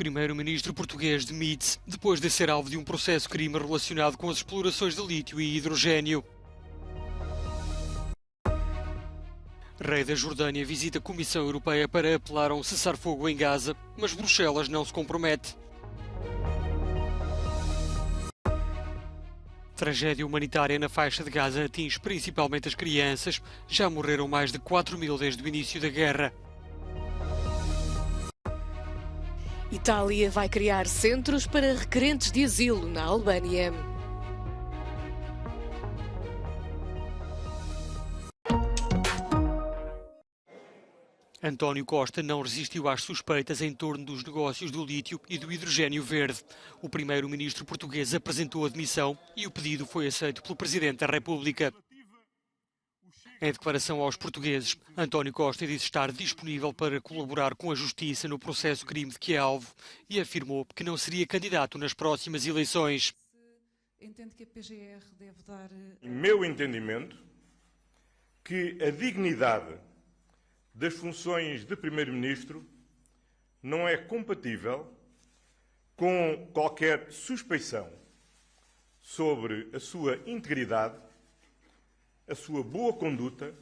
Primeiro-ministro português demite-se depois de ser alvo de um processo-crime relacionado com as explorações de lítio e hidrogênio. Rei da Jordânia visita a Comissão Europeia para apelar a um cessar-fogo em Gaza, mas Bruxelas não se compromete. Tragédia humanitária na faixa de Gaza atinge principalmente as crianças. Já morreram mais de 4.000 desde o início da guerra. Itália vai criar centros para requerentes de asilo na Albânia. António Costa não resistiu às suspeitas em torno dos negócios do lítio e do hidrogênio verde. O primeiro-ministro português apresentou a demissão e o pedido foi aceito pelo Presidente da República. Em declaração aos portugueses, António Costa disse estar disponível para colaborar com a Justiça no processo crime de que é alvo e afirmou que não seria candidato nas próximas eleições. Entende que a PGR deve dar... Meu entendimento que a dignidade das funções de Primeiro-Ministro não é compatível com qualquer suspeição sobre a sua integridade, a sua boa conduta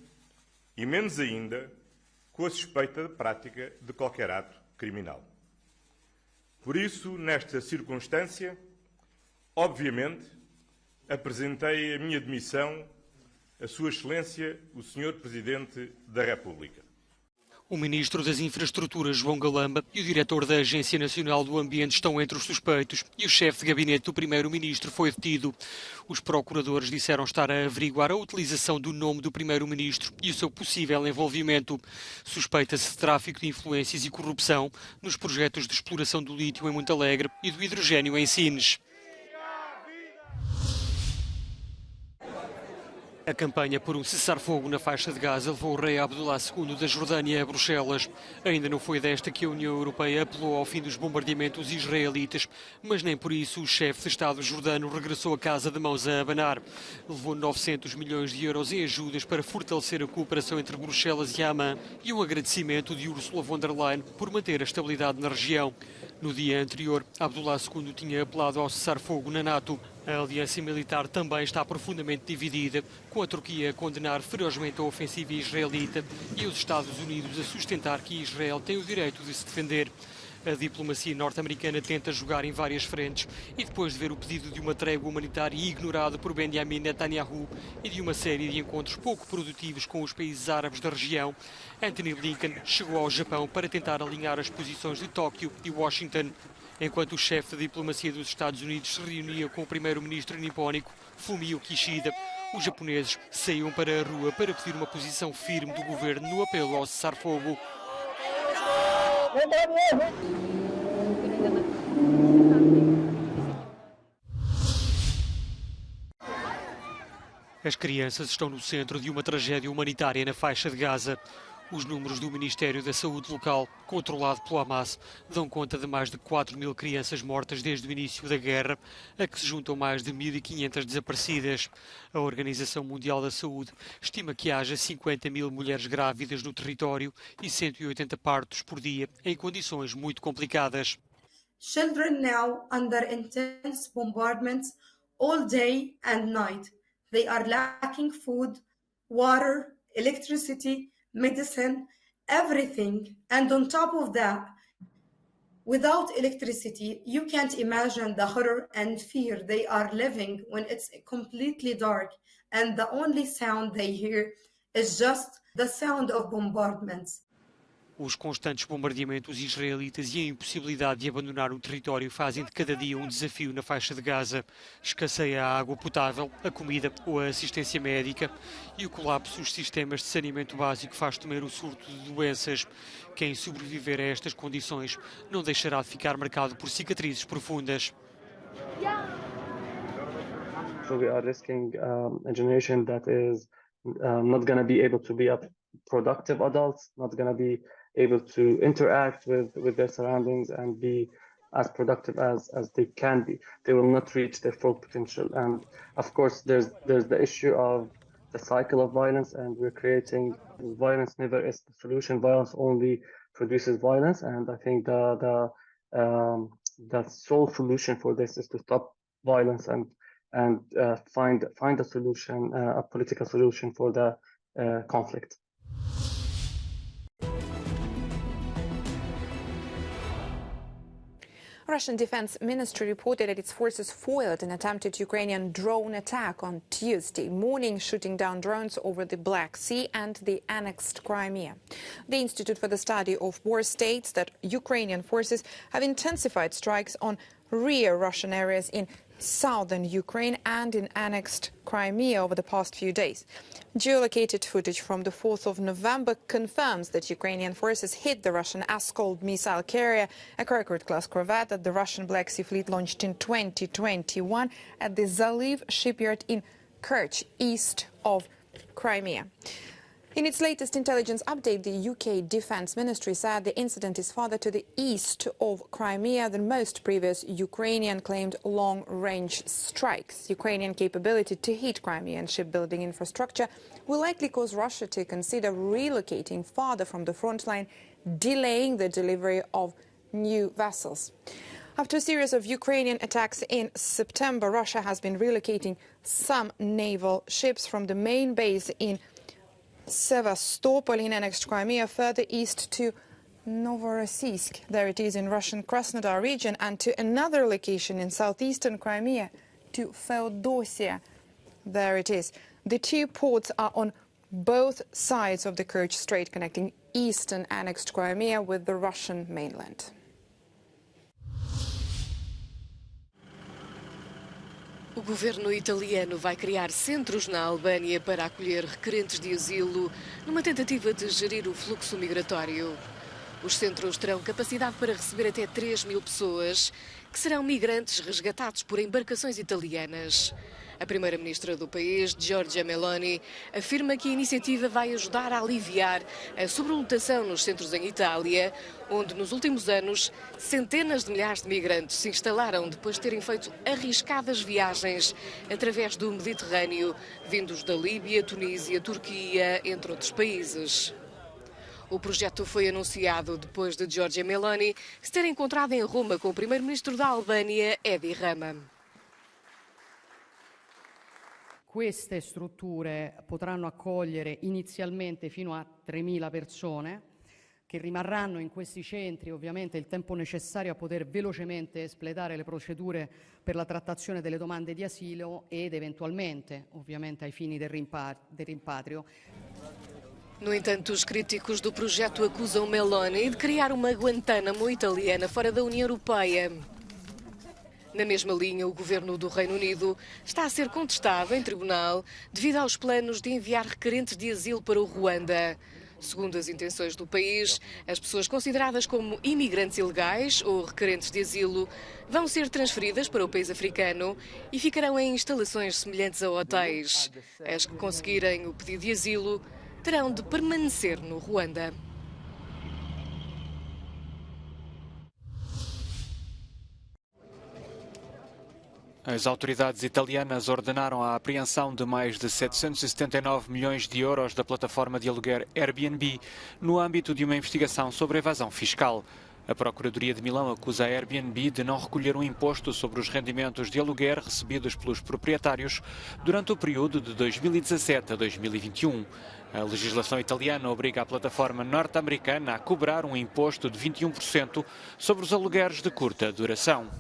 e, menos ainda, com a suspeita de prática de qualquer ato criminal. Por isso, nesta circunstância, obviamente, apresentei a minha demissão a Sua Excelência, o Sr. Presidente da República. O Ministro das Infraestruturas, João Galamba, e o Diretor da Agência Nacional do Ambiente estão entre os suspeitos e o chefe de gabinete do Primeiro-Ministro foi detido. Os procuradores disseram estar a averiguar a utilização do nome do Primeiro-Ministro e o seu possível envolvimento. Suspeita-se de tráfico de influências e corrupção nos projetos de exploração do lítio em Montalegre e do hidrogênio em Sines. A campanha por um cessar-fogo na faixa de Gaza levou o rei Abdullah II da Jordânia a Bruxelas. Ainda não foi desta que a União Europeia apelou ao fim dos bombardeamentos israelitas, mas nem por isso o chefe de Estado jordano regressou a casa de mãos a abanar. Levou 900 milhões de euros em ajudas para fortalecer a cooperação entre Bruxelas e Amman e um agradecimento de Ursula von der Leyen por manter a estabilidade na região. No dia anterior, Abdullah II tinha apelado ao cessar-fogo na NATO. A aliança militar também está profundamente dividida, com a Turquia a condenar ferozmente a ofensiva israelita e os Estados Unidos a sustentar que Israel tem o direito de se defender. A diplomacia norte-americana tenta jogar em várias frentes e depois de ver o pedido de uma trégua humanitária ignorado por Benjamin Netanyahu e de uma série de encontros pouco produtivos com os países árabes da região, Antony Blinken chegou ao Japão para tentar alinhar as posições de Tóquio e Washington. Enquanto o chefe da diplomacia dos Estados Unidos se reunia com o primeiro-ministro nipónico, Fumio Kishida, os japoneses saíam para a rua para pedir uma posição firme do governo no apelo ao cessar-fogo. As crianças estão no centro de uma tragédia humanitária na faixa de Gaza. Os números do Ministério da Saúde local, controlado pelo Hamas, dão conta de mais de 4.000 crianças mortas desde o início da guerra, a que se juntam mais de 1.500 desaparecidas. A Organização Mundial da Saúde estima que haja 50.000 mulheres grávidas no território e 180 partos por dia, em condições muito complicadas. Children now under intense bombardments all day and night. They are lacking food, water, electricity, medicine, everything. And on top of that, without electricity, you can't imagine the horror and fear they are living when it's completely dark and the only sound they hear is just the sound of bombardments. Os constantes bombardeamentos israelitas e a impossibilidade de abandonar o território fazem de cada dia um desafio na faixa de Gaza. Escasseia a água potável, a comida ou a assistência médica e o colapso dos sistemas de saneamento básico faz temer o surto de doenças. Quem sobreviver a estas condições não deixará de ficar marcado por cicatrizes profundas. So we are risking a generation that is not going to be able to be productive adults, not going to be able to interact with their surroundings and be as productive as they can be. They will not reach their full potential. And of course, there's the issue of the cycle of violence, and we're creating violence never is the solution. Violence only produces violence. And I think the the sole solution for this is to stop violence and find a solution, a political solution for the conflict. Russian Defense Ministry reported that its forces foiled an attempted Ukrainian drone attack on Tuesday morning, shooting down drones over the Black Sea and the annexed Crimea. The Institute for the Study of War states that Ukrainian forces have intensified strikes on rear Russian areas in southern Ukraine and in annexed Crimea over the past few days. Geolocated footage from the 4th of November confirms that Ukrainian forces hit the Russian Askol missile carrier, a Kirkuk-class corvette that the Russian Black Sea Fleet launched in 2021 at the Zaliv shipyard in Kerch, east of Crimea. In its latest intelligence update, the UK Defence Ministry said the incident is farther to the east of Crimea than most previous Ukrainian-claimed long-range strikes. Ukrainian capability to hit Crimean shipbuilding infrastructure will likely cause Russia to consider relocating farther from the front line, delaying the delivery of new vessels. After a series of Ukrainian attacks in September, Russia has been relocating some naval ships from the main base in Sevastopol in annexed Crimea further east to Novorossiysk, there it is in Russian Krasnodar region, and to another location in southeastern Crimea, to Feodosia, there it is. The two ports are on both sides of the Kerch Strait, connecting eastern annexed Crimea with the Russian mainland. O governo italiano vai criar centros na Albânia para acolher requerentes de asilo numa tentativa de gerir o fluxo migratório. Os centros terão capacidade para receber até 3.000 pessoas, que serão migrantes resgatados por embarcações italianas. A primeira-ministra do país, Giorgia Meloni, afirma que a iniciativa vai ajudar a aliviar a sobrelotação nos centros em Itália, onde nos últimos anos centenas de milhares de migrantes se instalaram depois de terem feito arriscadas viagens através do Mediterrâneo, vindos da Líbia, Tunísia, Turquia, entre outros países. O projeto foi anunciado depois de Giorgia Meloni se ter encontrado em Roma com o primeiro-ministro da Albânia, Edi Rama. Queste strutture potranno accogliere inizialmente fino a 3.000 persone che rimarranno in questi centri ovviamente il tempo necessario a poter velocemente espletare le procedure per la trattazione delle domande di asilo ed eventualmente ovviamente ai fini del rimpatrio. No entanto, os críticos do projeto acusam Meloni de criar uma Guantánamo italiana fora da União Europeia. Na mesma linha, o governo do Reino Unido está a ser contestado em tribunal devido aos planos de enviar requerentes de asilo para o Ruanda. Segundo as intenções do país, as pessoas consideradas como imigrantes ilegais ou requerentes de asilo vão ser transferidas para o país africano e ficarão em instalações semelhantes a hotéis. As que conseguirem o pedido de asilo terão de permanecer no Ruanda. As autoridades italianas ordenaram a apreensão de mais de 779 milhões de euros da plataforma de aluguer Airbnb no âmbito de uma investigação sobre evasão fiscal. A Procuradoria de Milão acusa a Airbnb de não recolher um imposto sobre os rendimentos de aluguer recebidos pelos proprietários durante o período de 2017 a 2021. A legislação italiana obriga a plataforma norte-americana a cobrar um imposto de 21% sobre os alugueres de curta duração.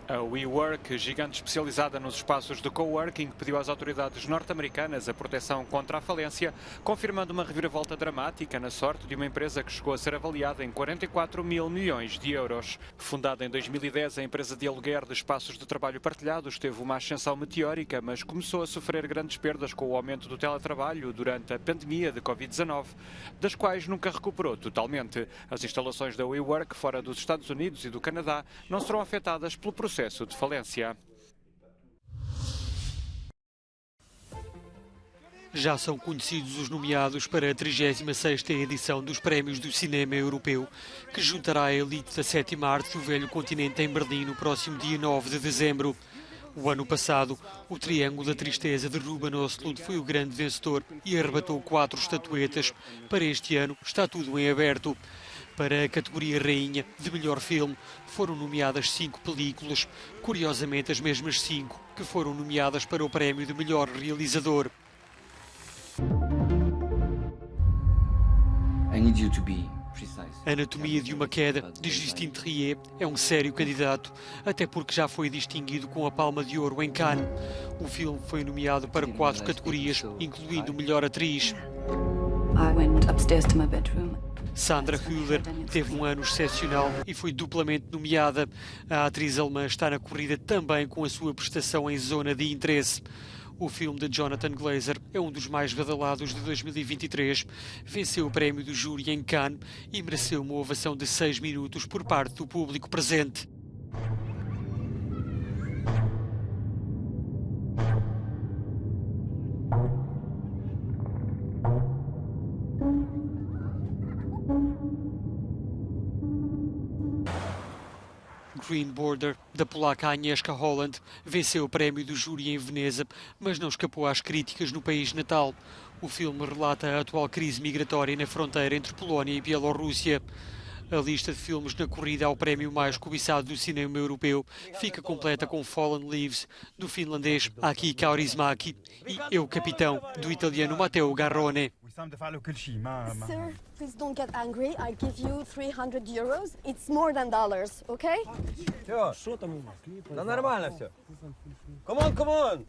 A WeWork, gigante especializada nos espaços de coworking, pediu às autoridades norte-americanas a proteção contra a falência, confirmando uma reviravolta dramática na sorte de uma empresa que chegou a ser avaliada em 44 mil milhões de euros. Fundada em 2010, a empresa de aluguer de espaços de trabalho partilhados teve uma ascensão meteórica, mas começou a sofrer grandes perdas com o aumento do teletrabalho durante a pandemia de Covid-19, das quais nunca recuperou totalmente. As instalações da WeWork fora dos Estados Unidos e do Canadá não serão afetadas pelo processo de falência. Já são conhecidos os nomeados para a 36ª edição dos Prémios do Cinema Europeu, que juntará a elite da 7ª arte do velho continente em Berlim no próximo dia 9 de dezembro. O ano passado, o Triângulo da Tristeza de Ruben Östlund foi o grande vencedor e arrebatou 4 estatuetas. Para este ano está tudo em aberto. Para a categoria Rainha de Melhor Filme foram nomeadas 5 películas, curiosamente as mesmas 5 que foram nomeadas para o prémio de Melhor Realizador. Anatomia de uma Queda, de Justine Triet, é um sério candidato, até porque já foi distinguido com a Palma de Ouro em Cannes. O filme foi nomeado para 4 categorias, incluindo Melhor Atriz. Sandra Hüller teve um ano excepcional e foi duplamente nomeada. A atriz alemã está na corrida também com a sua prestação em Zona de Interesse. O filme de Jonathan Glazer é um dos mais badalados de 2023. Venceu o prémio do júri em Cannes e mereceu uma ovação de 6 minutos por parte do público presente. Green Border, da polaca Agnieszka Holland, venceu o prémio do júri em Veneza, mas não escapou às críticas no país natal. O filme relata a atual crise migratória na fronteira entre Polónia e Bielorrússia. A lista de filmes na corrida ao prémio mais cobiçado do cinema europeu fica completa com Fallen Leaves, do finlandês Aki Kaurismäki, e Eu, Capitão, do italiano Matteo Garrone. Sir, please don't get angry. I'll give you 300 euros. It's more than dollars, okay? Все, да нормально все. Come on, come on.